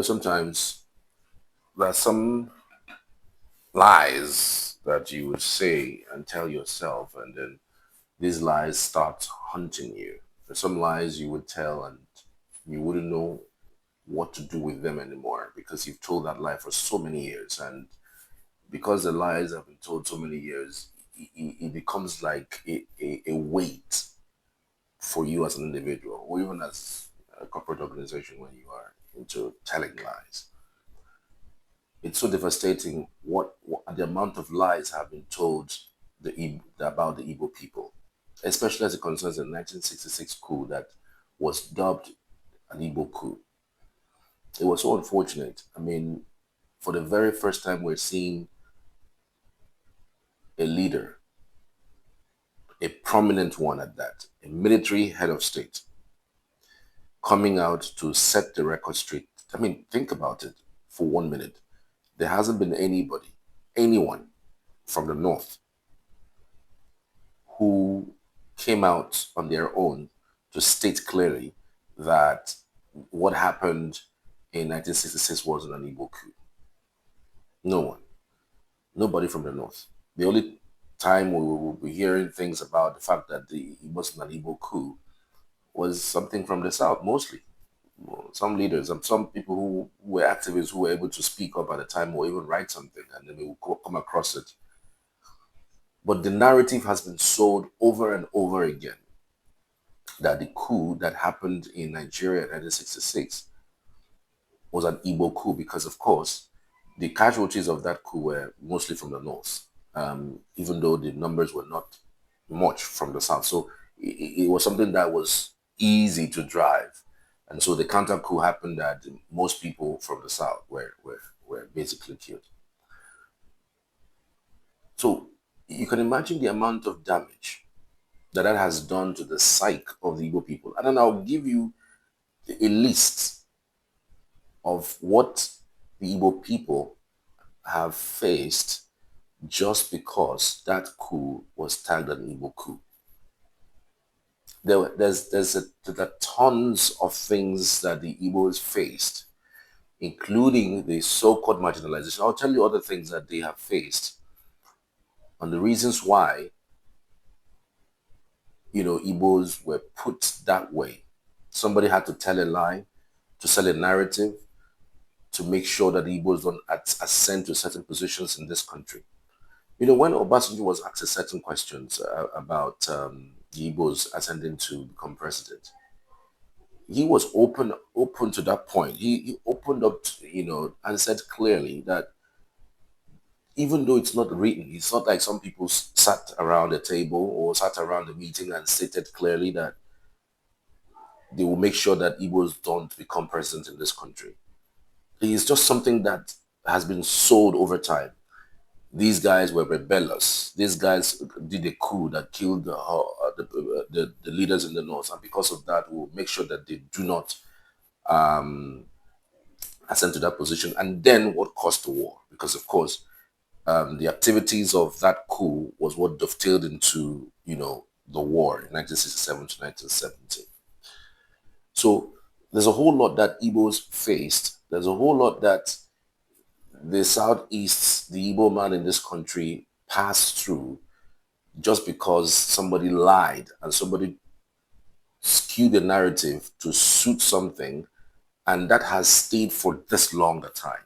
Sometimes there are some lies that you would say and tell yourself, and then these lies start hunting you. There's some lies you would tell, and you wouldn't know what to do with them anymore because you've told that lie for so many years. And because the lies have been told so many years, it becomes like a weight for you as an individual or even as a corporate organization when you are into telling lies. It's so devastating what the amount of lies have been told about the Igbo people, especially as it concerns the 1966 coup that was dubbed an Igbo coup. It was so unfortunate. I mean, for the very first time, we're seeing a leader, a prominent one at that, a military head of state, coming out to set the record straight. I mean, think about it for 1 minute. There hasn't been anybody, anyone from the North who came out on their own to state clearly that what happened in 1966 wasn't an Igbo coup. No one. Nobody from the North. The only time we will be hearing things about the fact that it wasn't an Igbo coup was something from the South, mostly. Well, some leaders and some people who were activists who were able to speak up at the time or even write something, and then we will come across it. But the narrative has been sold over and over again that the coup that happened in Nigeria in 1966 was an Igbo coup because, of course, the casualties of that coup were mostly from the north, even though the numbers were not much from the south. So it was something that was easy to drive. And so the counter coup happened that most people from the south were basically killed. So you can imagine the amount of damage that has done to the psyche of the Igbo people. And then I'll give you a list of what the Igbo people have faced just because that coup was tagged an Igbo coup. There are tons of things that the Igbos faced, including the so-called marginalization. I'll tell you other things that they have faced and the reasons why, Igbos were put that way. Somebody had to tell a lie, to sell a narrative, to make sure that the Igbos don't ascend to certain positions in this country. When Obasanjo was asked certain questions about the Igbos ascending to become president, he was open to that point. He opened up, and said clearly that even though it's not written, it's not like some people sat around the table or sat around the meeting and stated clearly that they will make sure that Igbos don't become president in this country. It's just something that has been sold over time. These guys were rebellious. These guys did a coup that killed the leaders in the north, and because of that, we'll make sure that they do not ascend to that position. And then what caused the war? Because of course, the activities of that coup was what dovetailed into the war in 1967 to 1970. So there's a whole lot that Igbos faced. There's a whole lot that the Southeast, the Igbo man in this country passed through just because somebody lied and somebody skewed the narrative to suit something, and that has stayed for this long a time.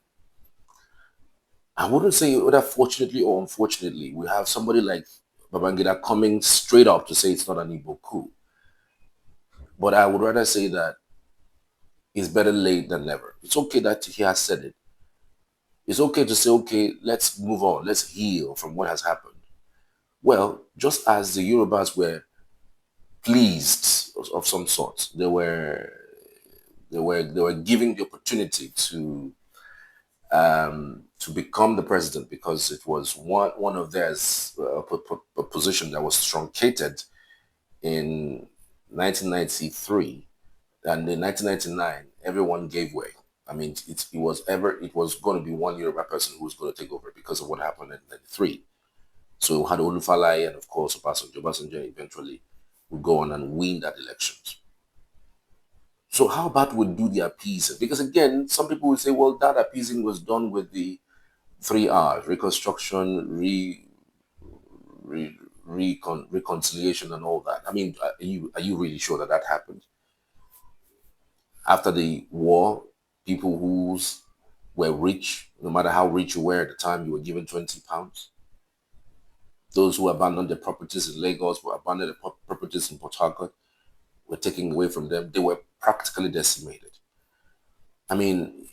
I wouldn't say whether fortunately or unfortunately, we have somebody like Babangida coming straight up to say it's not an Igbo coup. But I would rather say that it's better late than never. It's okay that he has said it. It's okay to say, okay, let's move on. Let's heal from what has happened. Well, just as the Yorubas were pleased of some sort, they were giving the opportunity to become the president because it was one of theirs a position that was truncated in 1993, and in 1999 everyone gave way. I mean, it was going to be one Yoruba person who was going to take over because of what happened in 93. So we had Olufalaye and of course Obasanjo. Obasanjo eventually would go on and win that elections. So how about we do the appeasing? Because again, some people will say, well, that appeasing was done with the 3 R's: reconstruction, reconciliation, and all that. I mean, are you really sure that that happened? After the war, people who were rich, no matter how rich you were at the time, you were given £20. Those who abandoned their properties in Lagos, were abandoned their properties in Port Harcourt, were taken away from them. They were practically decimated. I mean,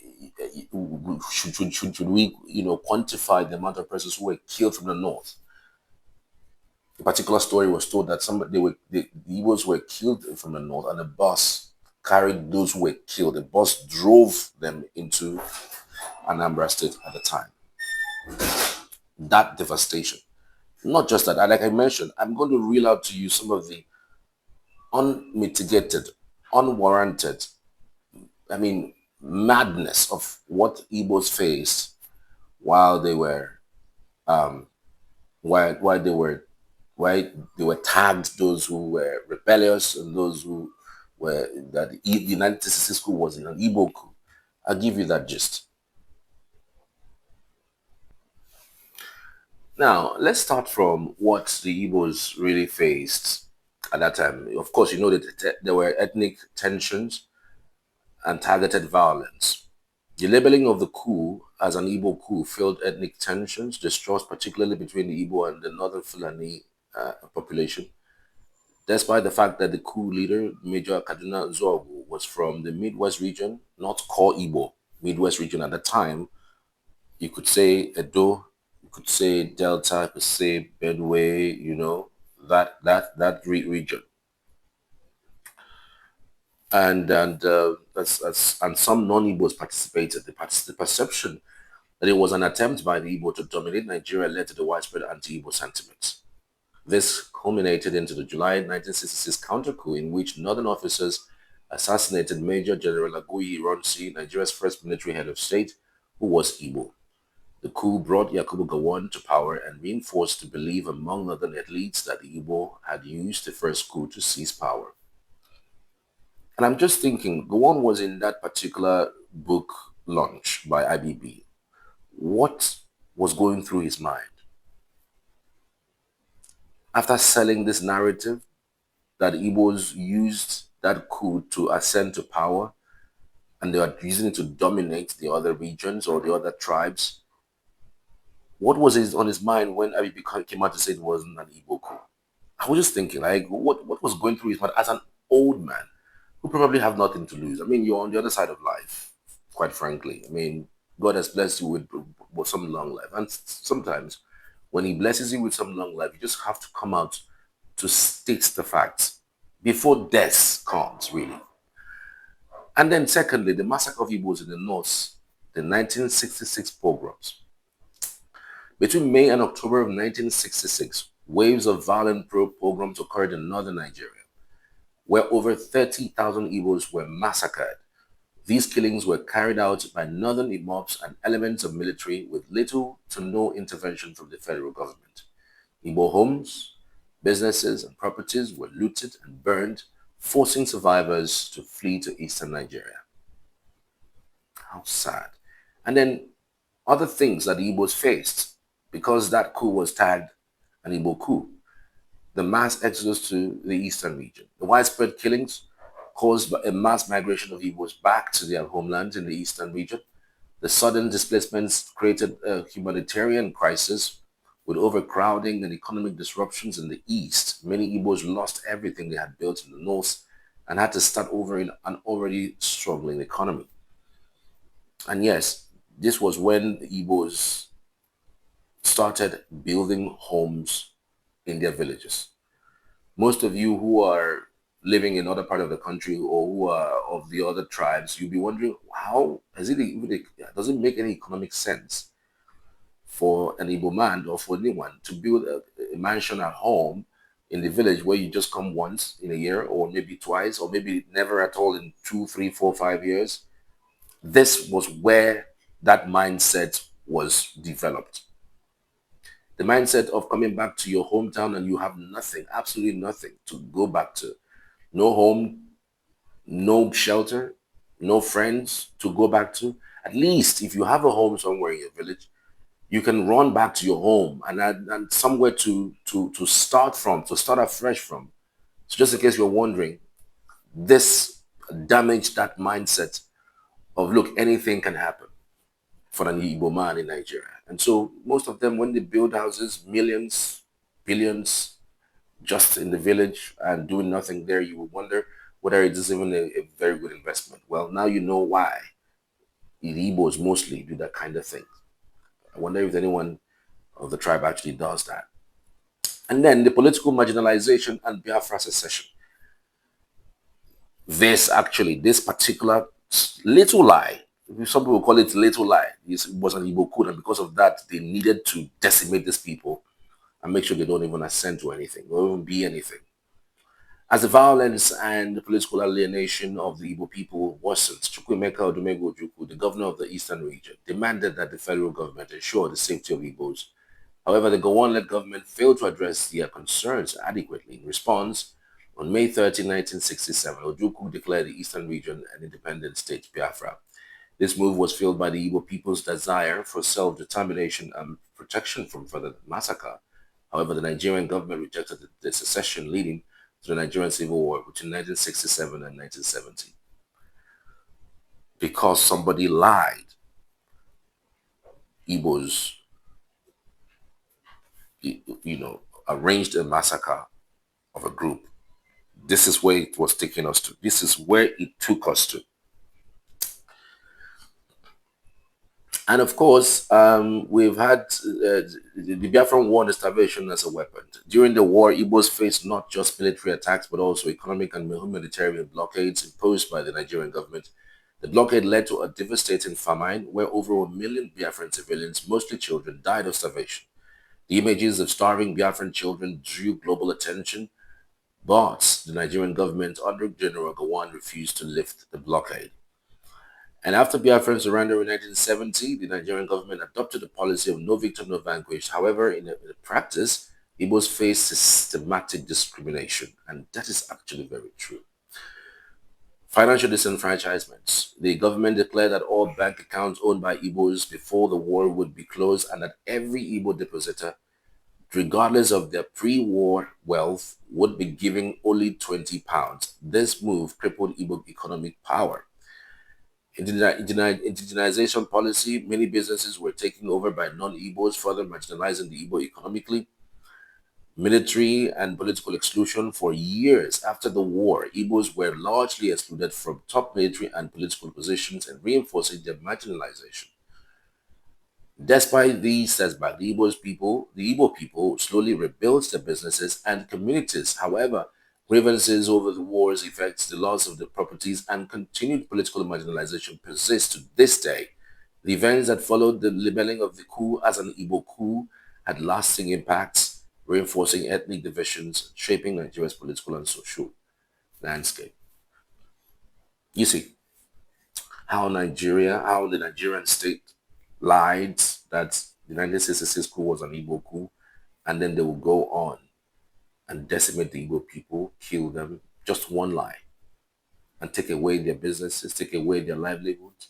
should we, quantify the amount of persons who were killed from the north? A particular story was told that the Igbos were killed from the north, and a bus carried those who were killed. The bus drove them into Anambra State at the time. That devastation. Not just that, like I mentioned, I'm going to reel out to you some of the unmitigated, unwarranted, madness of what Igbos faced while they were, while they were tagged, those who were rebellious and those who were, that the United States Coup was in an igbo Coup. I'll give you that gist. Now, let's start from what the Igbos really faced at that time. Of course, you know that there were ethnic tensions and targeted violence. The labeling of the coup as an Igbo coup fueled ethnic tensions, distrust particularly between the Igbo and the northern Fulani population, despite the fact that the coup leader, Major Kaduna Zogu, was from the Midwest region, not core Igbo, Midwest region at the time. You could say Edo, you could say Delta, you could say Benue, that region. And some non-Igbos participated. The perception that it was an attempt by the Igbo to dominate Nigeria led to the widespread anti-Igbo sentiments. This culminated into the July 1966 counter-coup in which northern officers assassinated Major General Aguiyi Ironsi, Nigeria's first military head of state, who was Igbo. The coup brought Yakubu Gowon to power and reinforced the belief among northern elites that the Igbo had used the first coup to seize power. And I'm just thinking, Gowon was in that particular book launch by IBB. What was going through his mind? After selling this narrative that Igbos used that coup to ascend to power and they are using it to dominate the other regions or the other tribes, what was on his mind when IBB came out to say it wasn't an Igbo coup? I was just thinking, like, what was going through his mind as an old man who probably have nothing to lose? I mean, you're on the other side of life, quite frankly. I mean, God has blessed you with some long life. And sometimes when he blesses you with some long life, you just have to come out to state the facts before death comes, really. And then secondly, the massacre of Igbos in the north, the 1966 pogroms. Between May and October of 1966, waves of violent pogroms occurred in northern Nigeria, where over 30,000 Igbos were massacred. These killings were carried out by northern mobs and elements of military with little to no intervention from the federal government. Igbo homes, businesses, and properties were looted and burned, forcing survivors to flee to eastern Nigeria. How sad. And then other things that the Igbos faced, because that coup was tagged an Igbo coup. The mass exodus to the eastern region. The widespread killings caused by a mass migration of Igbos back to their homelands in the eastern region. The sudden displacements created a humanitarian crisis with overcrowding and economic disruptions in the east. Many Igbos lost everything they had built in the north and had to start over in an already struggling economy. And yes, this was when the Igbos started building homes in their villages. Most of you who are living in other part of the country or who are of the other tribes, you'll be wondering, how is it even, does it make any economic sense for an Igbo man or for anyone to build a mansion at home in the village where you just come once in a year or maybe twice or maybe never at all in 2, 3, 4, 5 years? This was where that mindset was developed. The mindset of coming back to your hometown and you have nothing, absolutely nothing to go back to. No home, no shelter, no friends to go back to. At least if you have a home somewhere in your village, you can run back to your home and somewhere to start from, to start afresh from. So just in case you're wondering, this damaged that mindset of, look, anything can happen for an Igbo man in Nigeria. And so most of them, when they build houses, millions, billions, just in the village and doing nothing there, you would wonder whether it is even a very good investment. Well, now you know why Igbos mostly do that kind of thing. I wonder if anyone of the tribe actually does that. And then the political marginalization and Biafra secession. This particular little lie, some people call it little lie, it was an Igbo Coup, and because of that, they needed to decimate these people and make sure they don't even ascend to anything or even be anything. As the violence and the political alienation of the Igbo people worsened, Chukwuemeka Odumegwu Ojukwu, the governor of the eastern region, demanded that the federal government ensure the safety of Igbos. However, the Gowon-led government failed to address their concerns adequately. In response, on May 30, 1967, Ojukwu declared the eastern region an independent state, Biafra. This move was fueled by the Igbo people's desire for self-determination and protection from further massacre. However, the Nigerian government rejected the secession, leading to the Nigerian Civil War between 1967 and 1970. Because somebody lied, Igbos, arranged a massacre of a group. This is where it was taking us to. This is where it took us to. And of course, we've had the Biafran war and starvation as a weapon. During the war, Igbos faced not just military attacks, but also economic and humanitarian blockades imposed by the Nigerian government. The blockade led to a devastating famine where over 1 million Biafran civilians, mostly children, died of starvation. The images of starving Biafran children drew global attention, but the Nigerian government under General Gowon refused to lift the blockade. And after Biafran surrender in 1970, the Nigerian government adopted a policy of no victor, no vanquished. However, in practice, Igbos face systematic discrimination, and that is actually very true. Financial disenfranchisements. The government declared that all bank accounts owned by Igbos before the war would be closed and that every Igbo depositor, regardless of their pre-war wealth, would be giving only £20. This move crippled Igbo economic power. Indigenization policy, many businesses were taken over by non-Igbos, further marginalizing the Igbo economically. Military and political exclusion. For years after the war, Igbos were largely excluded from top military and political positions and reinforcing their marginalization. Despite these setbacks, the Igbo people slowly rebuilt their businesses and communities. However, grievances over the war's effects, the loss of their properties, and continued political marginalization persist to this day. The events that followed the labeling of the coup as an Igbo coup had lasting impacts, reinforcing ethnic divisions, shaping Nigeria's political and social landscape. You see how the Nigerian state lied that the 1966 coup was an Igbo coup, and then they will go on and decimate the Igbo people, kill them, just one lie, and take away their businesses, take away their livelihoods.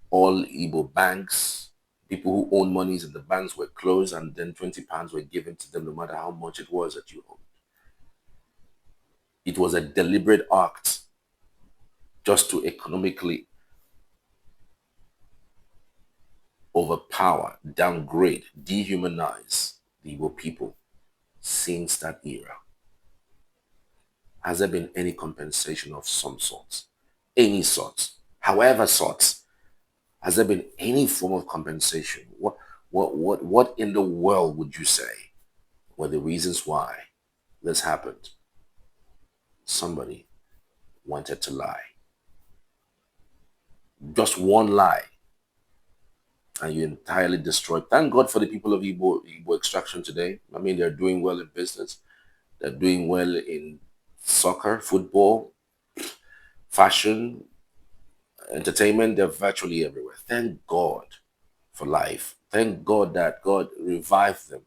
All Igbo banks, people who own monies in the banks were closed, and then £20 were given to them no matter how much it was that you owed. It was a deliberate act just to economically overpower, downgrade, dehumanize the Igbo people since that era. Has there been any compensation of some sort? Any sort? However sort? Has there been any form of compensation? What in the world would you say were the reasons why this happened? Somebody wanted to lie. Just one lie. And you entirely destroyed. Thank God for the people of Igbo extraction today. I mean, they're doing well in business. They're doing well in soccer, football, fashion, entertainment. They're virtually everywhere. Thank God for life. Thank God that God revived them.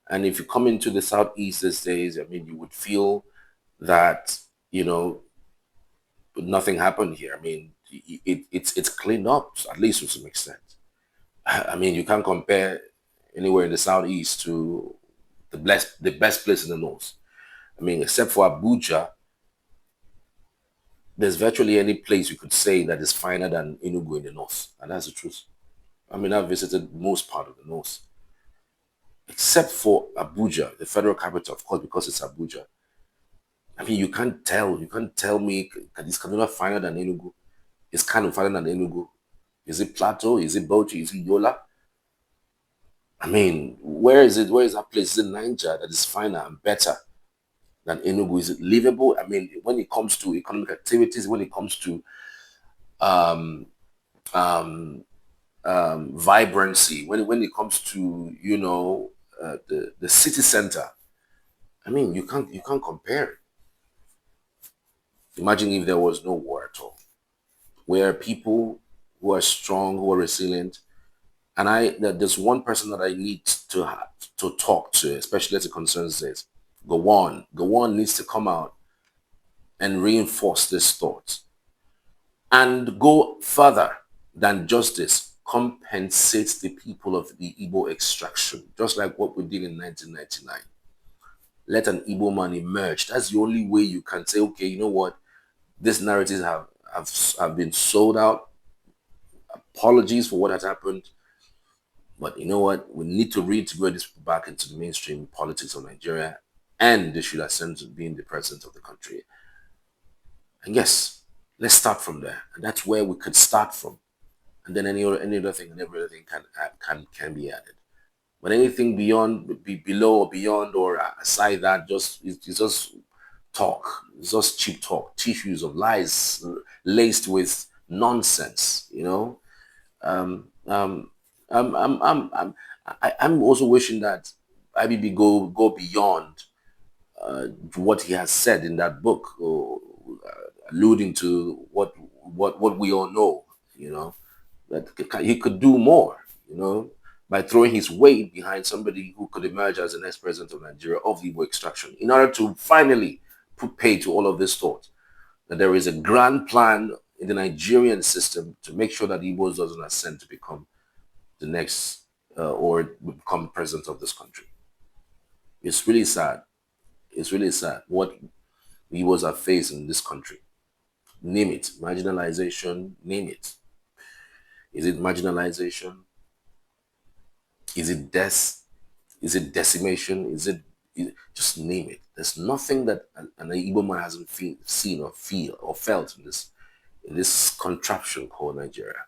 And if you come into the Southeast these days, I mean, you would feel that, nothing happened here. I mean, it's cleaned up, at least to some extent. I mean, you can't compare anywhere in the southeast to the best place in the north. I mean, except for Abuja, there's virtually any place you could say that is finer than Enugu in the north, and that's the truth. I mean, I've visited most part of the north, except for Abuja, the federal capital, of course, because it's Abuja. I mean, you can't tell me that it's Kaduna finer than Enugu. It's kind of finer than Enugu. Is it Plateau? Is it Bauchi? Is it Yola? I mean, where is it? Where is that place? Is it Niger that is finer and better than Enugu? Is it livable? I mean, when it comes to economic activities, when it comes to vibrancy, when it comes to, you know, the city center, I mean, you can't compare it. Imagine if there was no war at all, where people who are strong, who are resilient, and there's one person that I need to talk to, especially as it concerns this. Gowon needs to come out and reinforce this thought and go further than justice. Compensate the people of the Igbo extraction, just like what we did in 1999. Let an Igbo man emerge. That's the only way you can say, okay, you know what? These narratives have been sold out. Apologies for what has happened. But you know what? We need to reintegrate this back into the mainstream politics of Nigeria, and they should ascend to being the president of the country. And yes, let's start from there. And that's where we could start from. And then any other thing and every other thing can be added. But anything below or beyond or aside that, it's just talk. It's just cheap talk, tissues of lies laced with nonsense. You know, I'm also wishing that IBB go beyond what he has said in that book, alluding to what we all know. You know, that he could do more. You know, by throwing his weight behind somebody who could emerge as the next president of Nigeria of the Igbo extraction, in order to finally put pay to all of this thought that there is a grand plan in the Nigerian system to make sure that Igbos doesn't ascend to become the next or become president of this country. It's really sad. It's really sad what Igbos are facing in this country. Name it. Marginalization, name it. Is it marginalization? Is it death? Is it decimation? Just name it. There's nothing that an Igbo man hasn't seen or feel or felt in this contraption called Nigeria.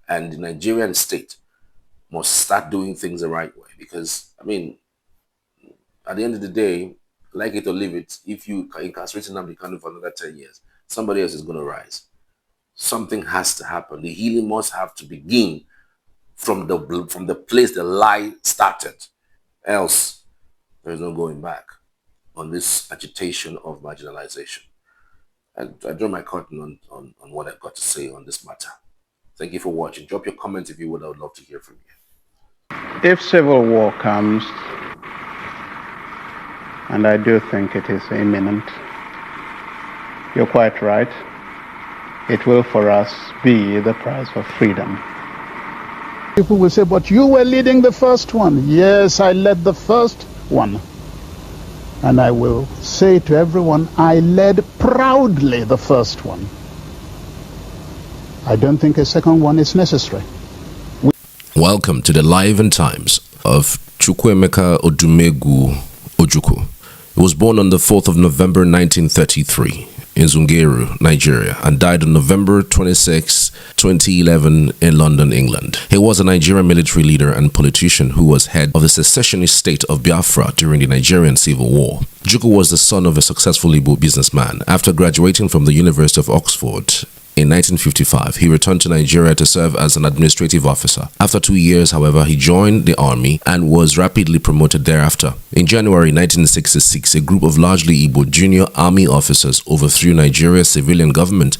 And the Nigerian state must start doing things the right way, because I mean, at the end of the day, like it or leave it, if you incarcerate Nnamdi Kanu for another 10 years, somebody else is going to rise. Something has to happen. The healing must have to begin from the place the lie started. Else, there is no going back on this agitation of marginalization. And I draw my curtain on what I've got to say on this matter. Thank you for watching. Drop your comments if you would. I would love to hear from you. If civil war comes, and I do think it is imminent, you're quite right. It will for us be the price of freedom. People will say, but you were leading the first one. Yes, I led the first one. And I will say to everyone, I led proudly the first one. I don't think a second one is necessary. Welcome to the Life and Times of Chukwuemeka Odumegwu Ojukwu. He was born on the 4th of November 1933 in Zungeru, Nigeria, and died on November 26, 2011 in London, England. He was a Nigerian military leader and politician who was head of the secessionist state of Biafra during the Nigerian Civil War. Ojukwu was the son of a successful Igbo businessman. After graduating from the University of Oxford in 1955, he returned to Nigeria to serve as an administrative officer. After 2 years, however, he joined the army and was rapidly promoted thereafter. In January 1966, a group of largely Igbo junior army officers overthrew Nigeria's civilian government,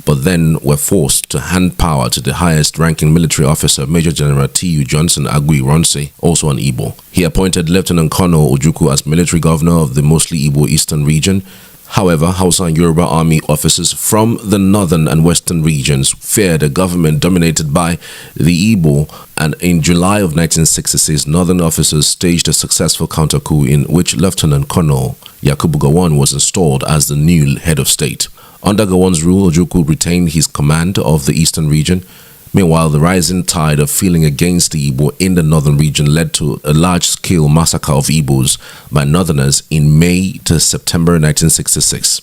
but then were forced to hand power to the highest-ranking military officer, Major General T.U. Johnson Agui Ronse, also an Igbo. He appointed Lieutenant Colonel Ojukwu as military governor of the mostly Igbo eastern region, However, Hausa and Yoruba army officers from the northern and western regions feared a government dominated by the Igbo, and in July of 1966, northern officers staged a successful counter-coup in which Lieutenant Colonel Yakubu Gowon was installed as the new head of state. Under Gowon's rule, Ojukwu retained his command of the eastern region. Meanwhile, the rising tide of feeling against the Igbo in the northern region led to a large-scale massacre of Igbos by northerners in May to September 1966.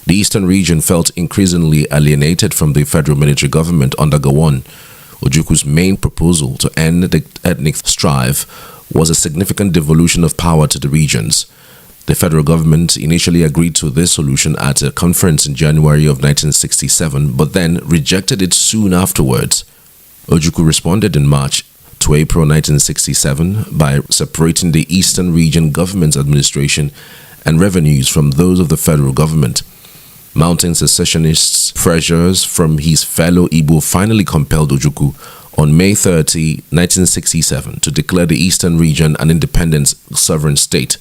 The eastern region felt increasingly alienated from the federal military government under Gowon. Ojukwu's main proposal to end the ethnic strife was a significant devolution of power to the regions. The federal government initially agreed to this solution at a conference in January of 1967, but then rejected it soon afterwards. Ojukwu responded in March to April 1967 by separating the Eastern Region Government administration and revenues from those of the federal government. Mounting secessionist pressures from his fellow Igbo finally compelled Ojukwu on May 30, 1967 to declare the Eastern Region an independent sovereign state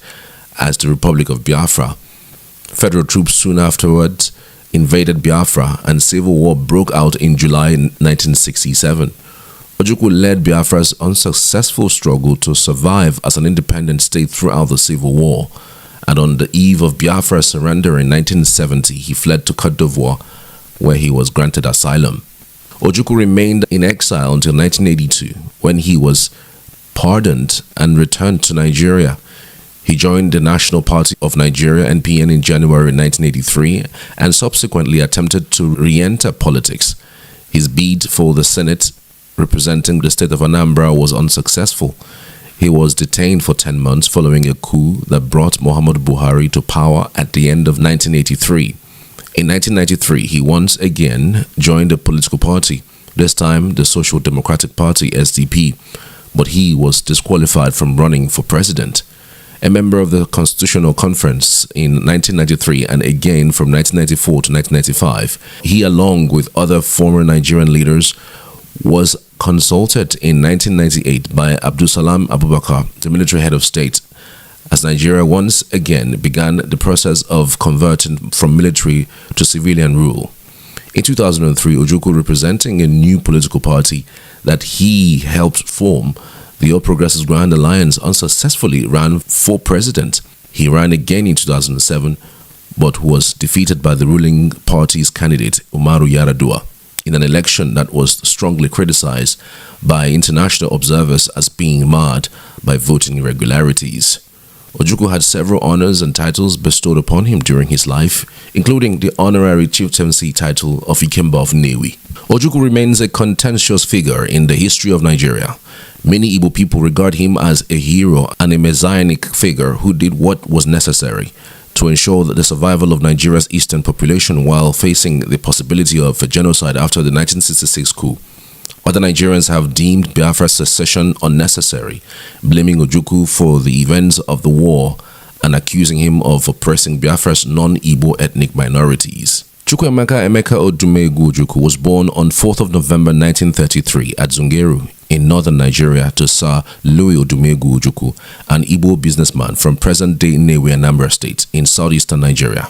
as the Republic of Biafra. Federal troops soon afterwards invaded Biafra and civil war broke out in July 1967. Ojukwu led Biafra's unsuccessful struggle to survive as an independent state throughout the civil war, and on the eve of Biafra's surrender in 1970, he fled to Côte d'Ivoire, where he was granted asylum. Ojukwu remained in exile until 1982, when he was pardoned and returned to Nigeria. He joined the National Party of Nigeria (NPN) in January 1983 and subsequently attempted to re-enter politics. His bid for the Senate representing the state of Anambra was unsuccessful. He was detained for 10 months following a coup that brought Muhammadu Buhari to power at the end of 1983. In 1993, he once again joined a political party, this time the Social Democratic Party (SDP), but he was disqualified from running for president. A member of the Constitutional Conference in 1993 and again from 1994 to 1995, he, along with other former Nigerian leaders, was consulted in 1998 by Abdulsalam Abubakar, the military head of state, as Nigeria once again began the process of converting from military to civilian rule. In 2003, Ojukwu, representing a new political party that he helped form, the All Progressives Grand Alliance, unsuccessfully ran for president. He ran again in 2007, but was defeated by the ruling party's candidate, Umaru Yar'Adua, in an election that was strongly criticized by international observers as being marred by voting irregularities. Ojukwu had several honors and titles bestowed upon him during his life, including the honorary chieftaincy title of Ikemba of Nnewi. Ojukwu remains a contentious figure in the history of Nigeria. Many Igbo people regard him as a hero and a messianic figure who did what was necessary to ensure that the survival of Nigeria's eastern population while facing the possibility of a genocide after the 1966 coup. Other Nigerians have deemed Biafra's secession unnecessary, blaming Ojukwu for the events of the war and accusing him of oppressing Biafra's non-Igbo ethnic minorities. Chukwuemeka Emeka Odumegwu Ojukwu was born on 4th of November 1933 at Zungeru in northern Nigeria to Sir Louis Odumegwu Ojukwu, an Igbo businessman from present-day Nnewi, Anambra State in southeastern Nigeria.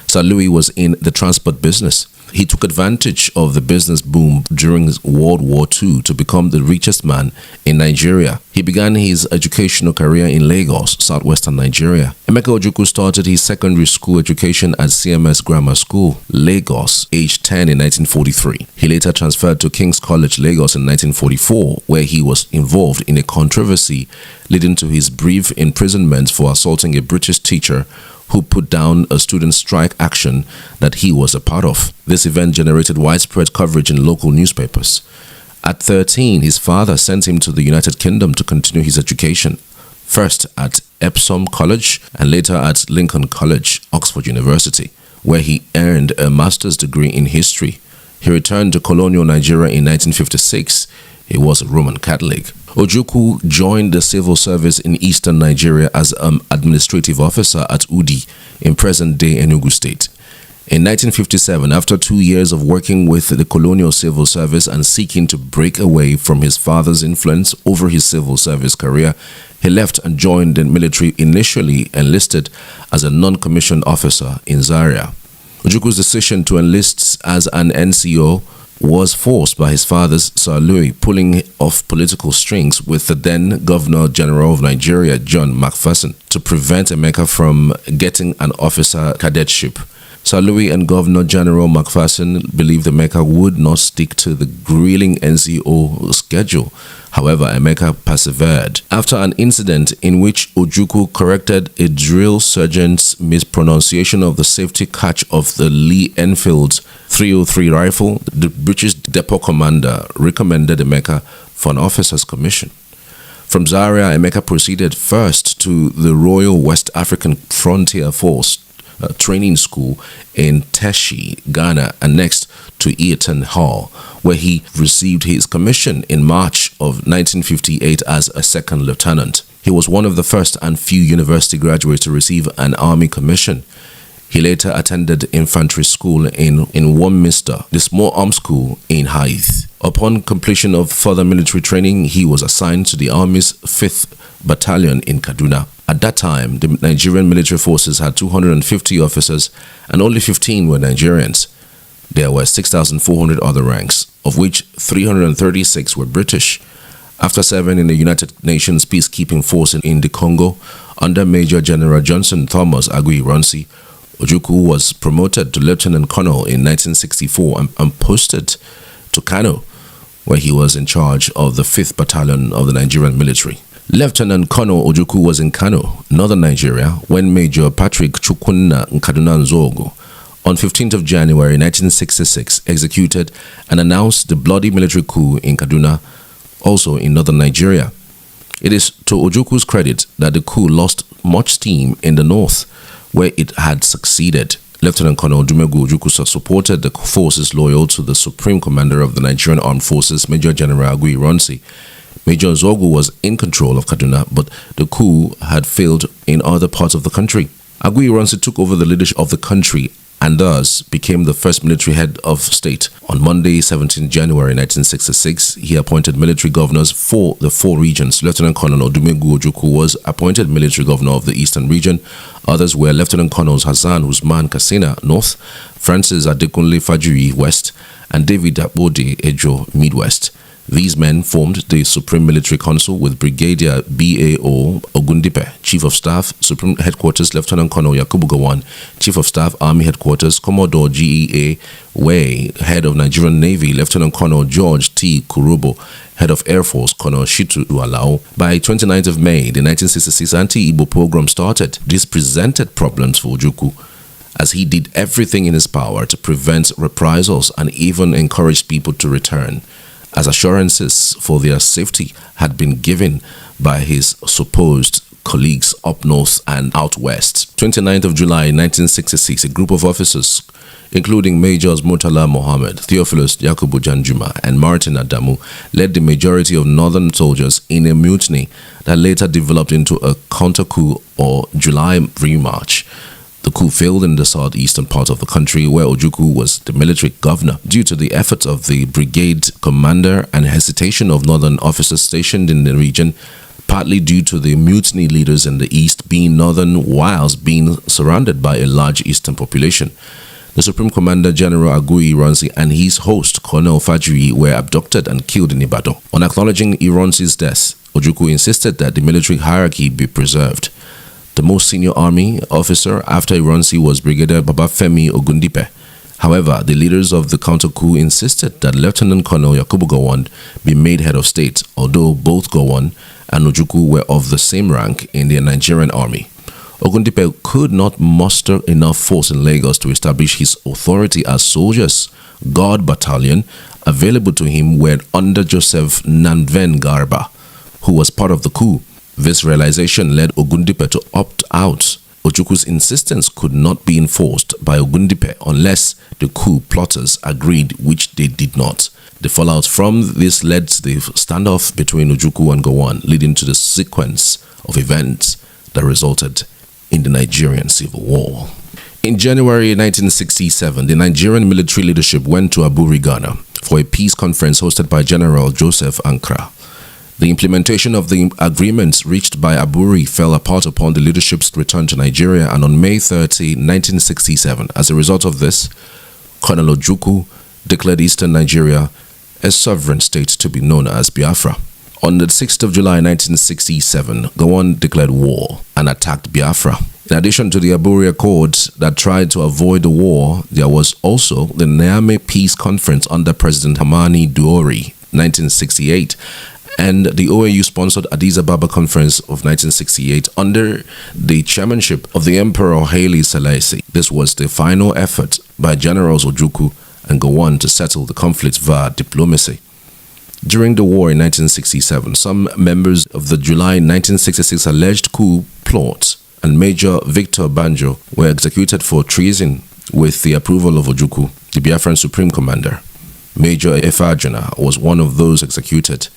Sir Louis was in the transport business. He took advantage of the business boom during World War II to become the richest man in Nigeria. He began his educational career in Lagos, southwestern Nigeria. Emeka Ojukwu started his secondary school education at CMS Grammar School, Lagos, aged 10 in 1943. He later transferred to King's College, Lagos in 1944, where he was involved in a controversy leading to his brief imprisonment for assaulting a British teacher who put down a student strike action that he was a part of. This event generated widespread coverage in local newspapers. At 13, his father sent him to the United Kingdom to continue his education, first at Epsom College and later at Lincoln College, Oxford University, where he earned a master's degree in history. He returned to colonial Nigeria in 1956. He was a Roman Catholic. Ojukwu joined the civil service in eastern Nigeria as an administrative officer at Udi in present-day Enugu State. In 1957, after 2 years of working with the colonial civil service and seeking to break away from his father's influence over his civil service career, He left and joined the military, initially enlisted as a non-commissioned officer in Zaria. Ojukwu's decision to enlist as an NCO was forced by his father's Sir Louis pulling off political strings with the then Governor General of Nigeria, John McPherson, to prevent Emeka from getting an officer cadetship. Sir Louis and Governor General McPherson believed Emeka would not stick to the grueling NCO schedule. However, Emeka persevered. After an incident in which Ojukwu corrected a drill sergeant's mispronunciation of the safety catch of the Lee Enfield 303 rifle, the British depot commander recommended Emeka for an officer's commission. From Zaria, Emeka proceeded first to the Royal West African Frontier Force training school in Teshi, Ghana, and next to Eaton Hall, where he received his commission in March of 1958 as a second lieutenant. He was one of the first and few university graduates to receive an army commission. He later attended infantry school in Warminster, the small arms school in Hythe. Upon completion of further military training, he was assigned to the Army's 5th Battalion in Kaduna. At that time, the Nigerian military forces had 250 officers and only 15 were Nigerians. There were 6,400 other ranks, of which 336 were British. After serving in the United Nations peacekeeping force in the Congo, under Major General Johnson Thomas Aguiyi-Ironsi, Ojukwu was promoted to Lieutenant Colonel in 1964 and posted to Kano, where he was in charge of the 5th Battalion of the Nigerian military. Lieutenant Colonel Ojukwu was in Kano, northern Nigeria, when Major Patrick Chukwunna Nkaduna Nzogo, on 15th of January 1966, executed and announced the bloody military coup in Kaduna, also in northern Nigeria. It is to Ojukwu's credit that the coup lost much steam in the north, where it had succeeded. Lieutenant Colonel Odumegwu Ojukwu supported the forces loyal to the Supreme Commander of the Nigerian Armed Forces, Major General Aguiyi-Ironsi. Major Nzogu was in control of Kaduna, but the coup had failed in other parts of the country. Aguiyi-Ironsi took over the leadership of the country and thus became the first military head of state. On Monday, 17 January 1966, he appointed military governors for the 4 regions. Lieutenant Colonel Odumegwu Ojukwu was appointed military governor of the Eastern region. Others were Lieutenant Colonels Hassan Usman Kassina, North, Francis Adekunle Fajuri, West, and David Abode Ejo, Midwest. These men formed the Supreme Military Council with Brigadier B.A.O. Ogundipe, Chief of Staff, Supreme Headquarters, Lieutenant Colonel Yakubu Gowon, Chief of Staff, Army Headquarters, Commodore G.E.A. Way, Head of Nigerian Navy, Lieutenant Colonel George T. Kurubo, Head of Air Force, Colonel Shitu Alao. By 29th of May, the 1966 anti-Igbo program started. This presented problems for Ojukwu, as he did everything in his power to prevent reprisals and even encouraged people to return, as assurances for their safety had been given by his supposed colleagues up north and out west. 29th of July 1966, a group of officers, including Majors Murtala Mohammed, Theophilus Yakubu Janjuma, and Martin Adamu, led the majority of northern soldiers in a mutiny that later developed into a counter-coup or July remarch. The coup failed in the southeastern part of the country, where Ojukwu was the military governor, due to the efforts of the brigade commander and hesitation of northern officers stationed in the region, partly due to the mutiny leaders in the east being northern whilst being surrounded by a large eastern population. The Supreme Commander General Aguiyi-Ironsi and his host, Colonel Fajuri, were abducted and killed in Ibadan. On acknowledging Ironsi's death, Ojukwu insisted that the military hierarchy be preserved. The most senior army officer after Ironsi was Brigadier Babafemi Ogundipe. However, the leaders of the counter-coup insisted that Lieutenant Colonel Yakubu Gowon be made head of state, although both Gowon and Ojukwu were of the same rank in the Nigerian army. Ogundipe could not muster enough force in Lagos to establish his authority, as soldiers, Guard Battalion, available to him were under Joseph Nanven Garba, who was part of the coup. This realization led Ogundipe to opt out. Ojukwu's insistence could not be enforced by Ogundipe unless the coup plotters agreed, which they did not. The fallout from this led to the standoff between Ojukwu and Gowon, leading to the sequence of events that resulted in the Nigerian Civil War. In January 1967, the Nigerian military leadership went to Abuja, Ghana, for a peace conference hosted by General Joseph Ankara. The implementation of the agreements reached by Aburi fell apart upon the leadership's return to Nigeria, and on May 30, 1967, as a result of this, Colonel Ojukwu declared Eastern Nigeria a sovereign state to be known as Biafra. On the 6th of July 1967, Gowon declared war and attacked Biafra. In addition to the Aburi Accords that tried to avoid the war, there was also the Niamey Peace Conference under President Hamani Duori, 1968, and the OAU-sponsored Addis Ababa Conference of 1968 under the chairmanship of the Emperor Haile Selassie. This was the final effort by Generals Ojukwu and Gowon to settle the conflict via diplomacy. During the war in 1967, some members of the July 1966 alleged coup plot and Major Victor Banjo were executed for treason with the approval of Ojukwu, the Biafran Supreme Commander. Major Efajana was one of those executed.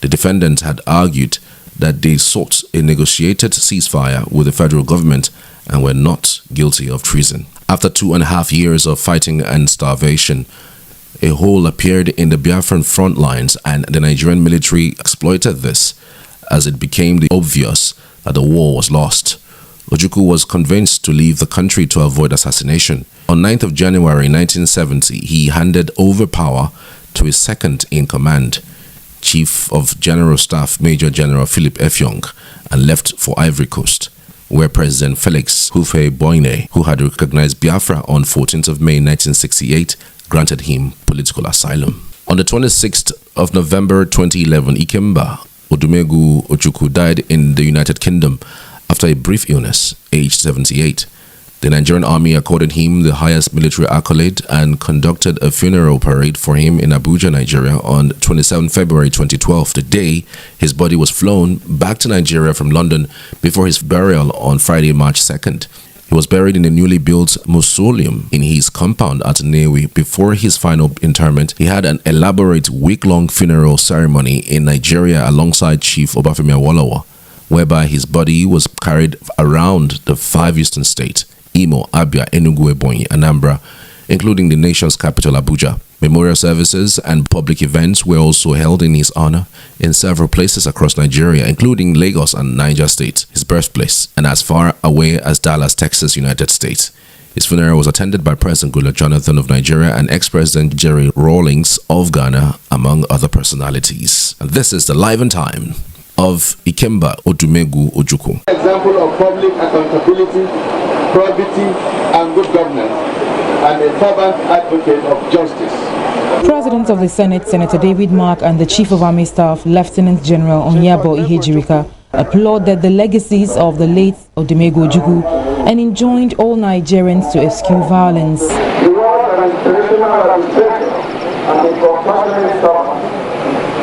The defendants had argued that they sought a negotiated ceasefire with the federal government and were not guilty of treason. After 2.5 years of fighting and starvation, a hole appeared in the Biafran front lines, and the Nigerian military exploited this as it became obvious that the war was lost. Ojukwu was convinced to leave the country to avoid assassination. On 9th of January 1970, he handed over power to his second-in-command, Chief of General Staff Major General Philip Effiong, and left for Ivory Coast, where President Felix Houphouët-Boigny, who had recognized Biafra on 14th of May 1968, granted him political asylum. On the 26th of November 2011, Ikemba Odumegwu Ojukwu died in the United Kingdom after a brief illness, aged 78. The Nigerian army accorded him the highest military accolade and conducted a funeral parade for him in Abuja, Nigeria on 27 February 2012, the day his body was flown back to Nigeria from London before his burial on Friday, March 2nd. He was buried in a newly built mausoleum in his compound at Nnewi. Before his final interment, he had an elaborate week-long funeral ceremony in Nigeria alongside Chief Obafemi Awolowo, whereby his body was carried around the 5 eastern states, Imo, Abia, Enugu, Ebonyi, Anambra, including the nation's capital, Abuja. Memorial services and public events were also held in his honor in several places across Nigeria, including Lagos and Niger State, his birthplace, and as far away as Dallas, Texas, United States. His funeral was attended by President Goodluck Jonathan of Nigeria and ex-President Jerry Rawlings of Ghana, among other personalities. And this is the Live and Time of Ikemba Odumegwu Ojukwu. Example of public accountability, probity, and good governance, and a fervent advocate of justice. President of the Senate, Senator David Mark, and the Chief of Army Staff, Lieutenant General Onyabo Ihejirika, applauded the legacies of the late Odumegwu Ojukwu and enjoined all Nigerians to eschew violence. He was an inspirational administrator and a compassionate servant.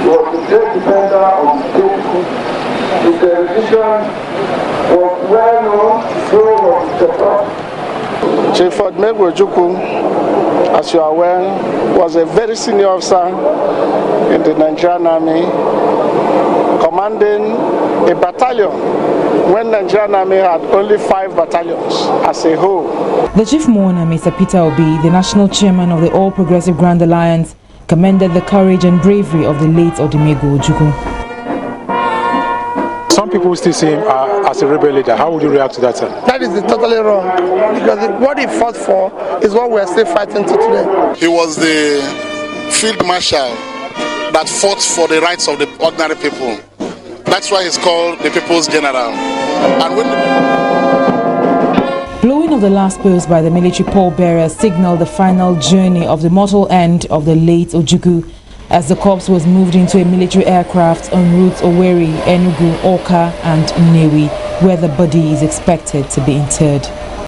He was a great defender of safety. His dedication was well known, so was the trust. Chief Odumegwu Ojukwu, as you are aware, was a very senior officer in the Nigerian Army, commanding a battalion when Nigerian Army had only 5 battalions as a whole. The Chief Mourner, Mr. Peter Obi, the National Chairman of the All Progressive Grand Alliance, commended the courage and bravery of the late Odumegwu Ojukwu. Some people still see him as a rebel leader. How would you react to that, sir? That is totally wrong, because what he fought for is what we are still fighting to today. He was the field marshal that fought for the rights of the ordinary people. That's why he's called the People's General. And when Blowing of the last post by the military pallbearer signaled the final journey of the mortal end of the late Ojukwu, as the corpse was moved into a military aircraft en route Owerri, Enugu, Awka and Nnewi, where the body is expected to be interred.